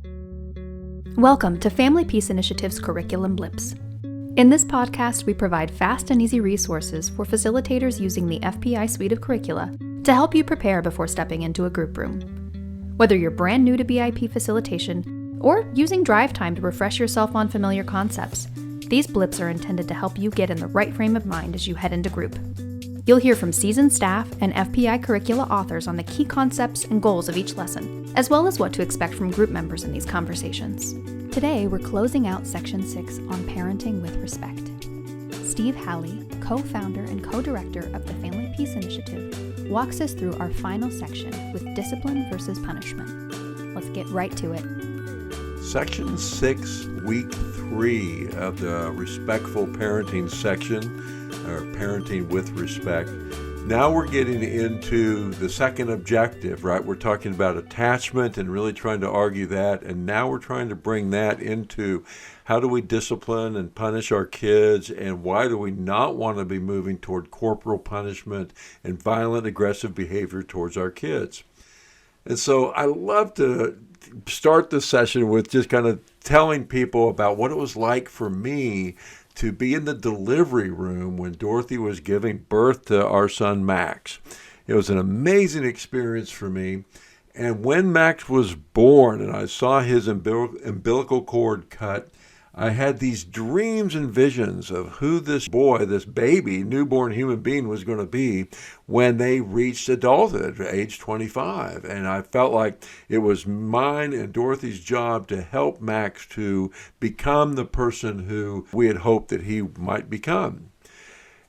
Welcome to Family Peace Initiative's Curriculum Blips. In this podcast, we provide fast and easy resources for facilitators using the FPI suite of curricula to help you prepare before stepping into a group room. Whether you're brand new to BIP facilitation or using drive time to refresh yourself on familiar concepts, these blips are intended to help you get in the right frame of mind as you head into group. You'll hear from seasoned staff and FPI curricula authors on the key concepts and goals of each lesson, as well as what to expect from group members in these conversations. Today, we're closing out Section 6 on Parenting with Respect. Steve Halley, co-founder and co-director of the Family Peace Initiative, walks us through our final section with discipline versus punishment. Let's get right to it. Section 6, Week 3 of the Respectful Parenting section, or Parenting with Respect. Now we're getting into the second objective, right? We're talking about attachment and really trying to argue that, and now we're trying to bring that into how do we discipline and punish our kids, and why do we not want to be moving toward corporal punishment and violent, aggressive behavior towards our kids. And so I love to start this session with just kind of telling people about what it was like for me to be in the delivery room when Dorothy was giving birth to our son Max. It was an amazing experience for me. And when Max was born and I saw his umbilical cord cut, I had these dreams and visions of who this boy, this baby, newborn human being was going to be when they reached adulthood at age 25. And I felt like it was mine and Dorothy's job to help Max to become the person who we had hoped that he might become.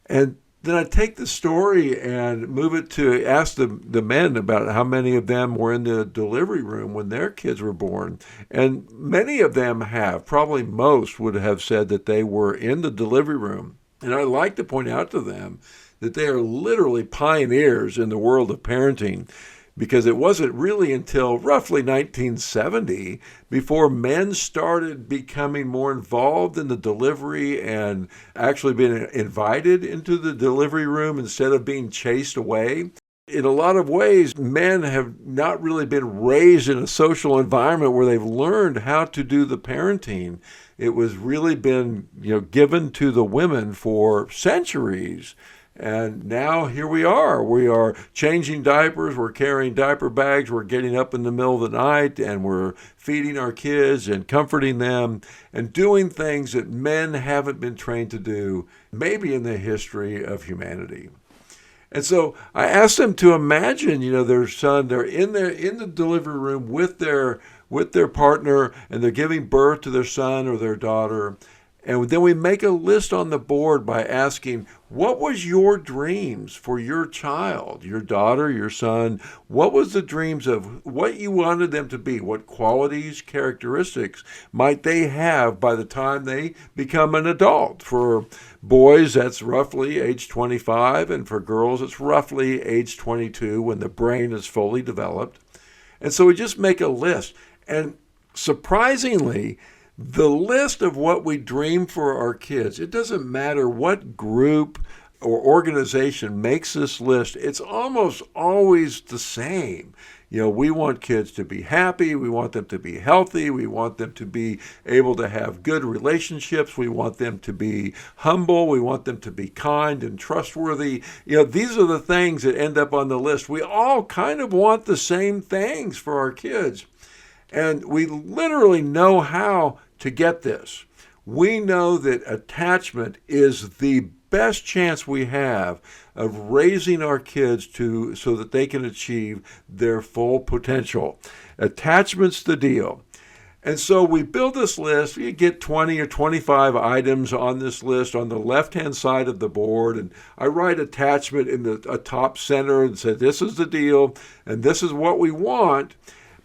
And then I take the story and move it to ask the men about how many of them were in the delivery room when their kids were born. And many of them have, probably most would have said that they were in the delivery room. And I like to point out to them that they are literally pioneers in the world of parenting, because it wasn't really until roughly 1970 before men started becoming more involved in the delivery and actually being invited into the delivery room instead of being chased away. In a lot of ways, men have not really been raised in a social environment where they've learned how to do the parenting. It was really been, given to the women for centuries. And now here we are. We are changing diapers, we're carrying diaper bags, we're getting up in the middle of the night, and we're feeding our kids and comforting them and doing things that men haven't been trained to do, maybe in the history of humanity. And so I asked them to imagine, their son, they're in the delivery room with their partner, and they're giving birth to their son or their daughter. And then we make a list on the board by asking, what was your dreams for your child, your daughter, your son? What was the dreams of what you wanted them to be? What qualities, characteristics might they have by the time they become an adult? For boys, that's roughly age 25, and for girls, it's roughly age 22 when the brain is fully developed. And so we just make a list. And surprisingly, the list of what we dream for our kids, it doesn't matter what group or organization makes this list, it's almost always the same. We want kids to be happy, we want them to be healthy, we want them to be able to have good relationships, we want them to be humble, we want them to be kind and trustworthy. These are the things that end up on the list. We all kind of want the same things for our kids. And we literally know how to get this. We know that attachment is the best chance we have of raising our kids so that they can achieve their full potential. Attachment's the deal. And so we build this list. You get 20 or 25 items on this list on the left-hand side of the board. And I write attachment in the top center and say, this is the deal, and this is what we want.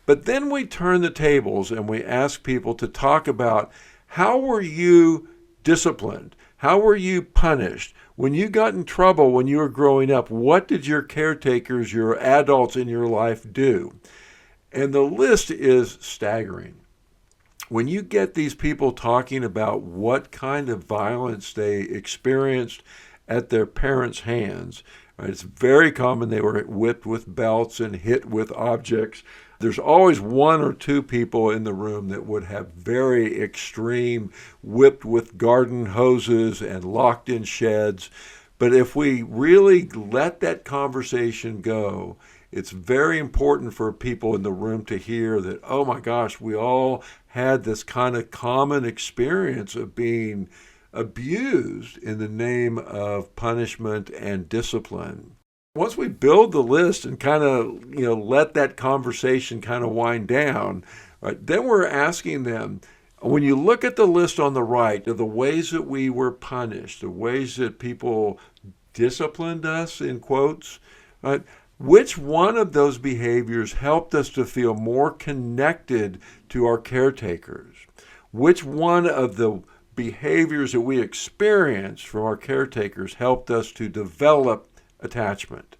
But then we turn the tables and we ask people to talk about, how were you disciplined? How were you punished? When you got in trouble when you were growing up, what did your caretakers, your adults in your life do? And the list is staggering. When you get these people talking about what kind of violence they experienced at their parents' hands, right, it's very common they were whipped with belts and hit with objects. There's always one or two people in the room that would have very extreme, whipped with garden hoses and locked in sheds. But if we really let that conversation go, it's very important for people in the room to hear that, oh my gosh, we all had this kind of common experience of being abused in the name of punishment and discipline. Once we build the list and kind of, let that conversation kind of wind down, right, then we're asking them, when you look at the list on the right of the ways that we were punished, the ways that people disciplined us, in quotes, right, which one of those behaviors helped us to feel more connected to our caretakers? Which one of the behaviors that we experienced from our caretakers helped us to develop attachment?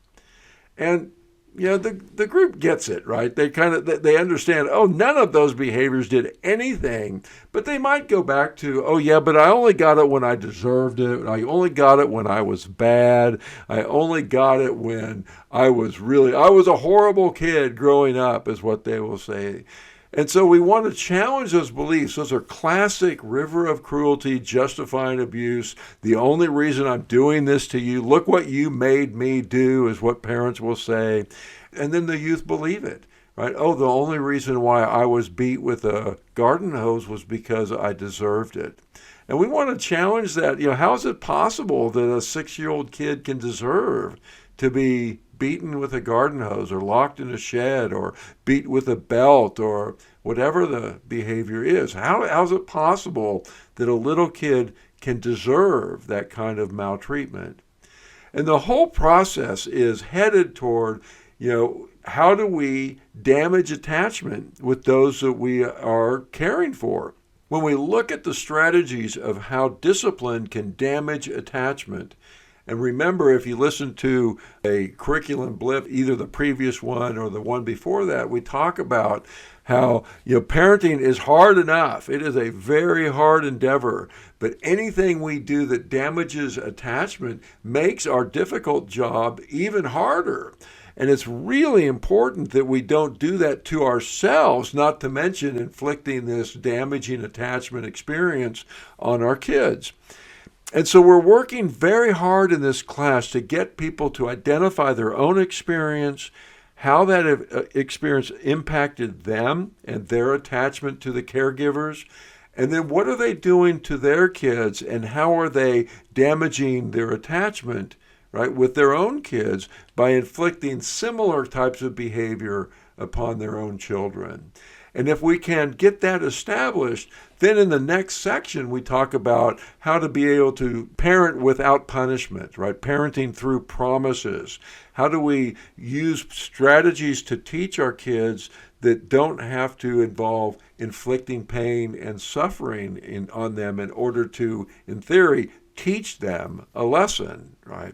And the group gets it, right? They understand, oh, none of those behaviors did anything, but they might go back to, oh yeah, but I only got it when I deserved it. I only got it when I was bad. I only got it when I was a horrible kid growing up, is what they will say. And so we want to challenge those beliefs. Those are classic river of cruelty, justifying abuse. The only reason I'm doing this to you, look what you made me do, is what parents will say. And then the youth believe it, right? Oh, the only reason why I was beat with a garden hose was because I deserved it. And we want to challenge that. How is it possible that a 6-year-old kid can deserve to be beaten with a garden hose or locked in a shed or beat with a belt or whatever the behavior is? How is it possible that a little kid can deserve that kind of maltreatment? And the whole process is headed toward, how do we damage attachment with those that we are caring for? When we look at the strategies of how discipline can damage attachment, and remember, if you listen to a curriculum blip, either the previous one or the one before that, we talk about how parenting is hard enough. It is a very hard endeavor. But anything we do that damages attachment makes our difficult job even harder. And it's really important that we don't do that to ourselves, not to mention inflicting this damaging attachment experience on our kids. And so we're working very hard in this class to get people to identify their own experience, how that experience impacted them and their attachment to the caregivers, and then what are they doing to their kids and how are they damaging their attachment, right, with their own kids by inflicting similar types of behavior upon their own children. And if we can get that established, then in the next section we talk about how to be able to parent without punishment, right? Parenting through promises. How do we use strategies to teach our kids that don't have to involve inflicting pain and suffering on them in order to, in theory, teach them a lesson, right?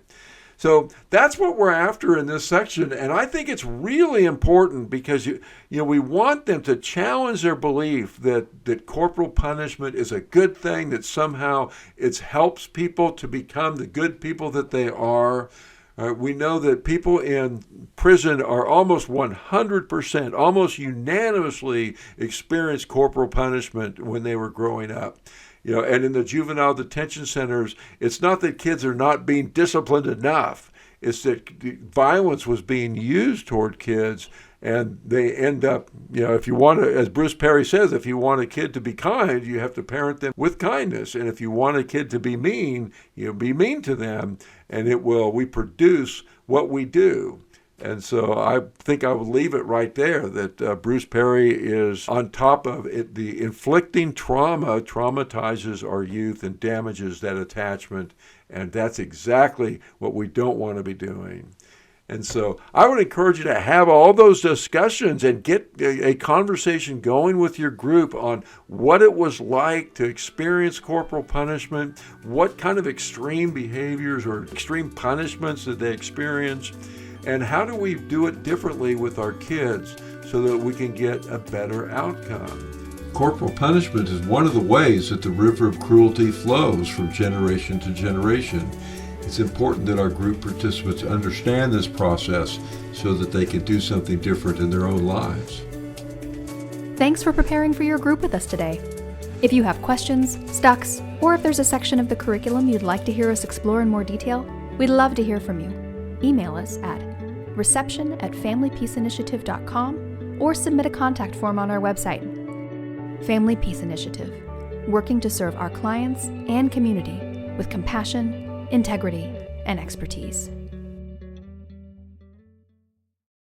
So that's what we're after in this section, and I think it's really important because we want them to challenge their belief that corporal punishment is a good thing, that somehow it helps people to become the good people that they are. We know that people in prison are almost 100%, almost unanimously experience corporal punishment when they were growing up. And in the juvenile detention centers, it's not that kids are not being disciplined enough. It's that violence was being used toward kids, and they end up, if you want to, as Bruce Perry says, if you want a kid to be kind, you have to parent them with kindness. And if you want a kid to be mean, be mean to them, and we produce what we do. And so I think I would leave it right there, that Bruce Perry is on top of it. The inflicting trauma traumatizes our youth and damages that attachment, and that's exactly what we don't want to be doing. And so I would encourage you to have all those discussions and get a conversation going with your group on what it was like to experience corporal punishment, what kind of extreme behaviors or extreme punishments did they experience, and how do we do it differently with our kids so that we can get a better outcome? Corporal punishment is one of the ways that the river of cruelty flows from generation to generation. It's important that our group participants understand this process so that they can do something different in their own lives. Thanks for preparing for your group with us today. If you have questions, stucks, or if there's a section of the curriculum you'd like to hear us explore in more detail, we'd love to hear from you. Email us at reception@familypeaceinitiative.com or submit a contact form on our website. Family Peace Initiative, working to serve our clients and community with compassion, integrity, and expertise.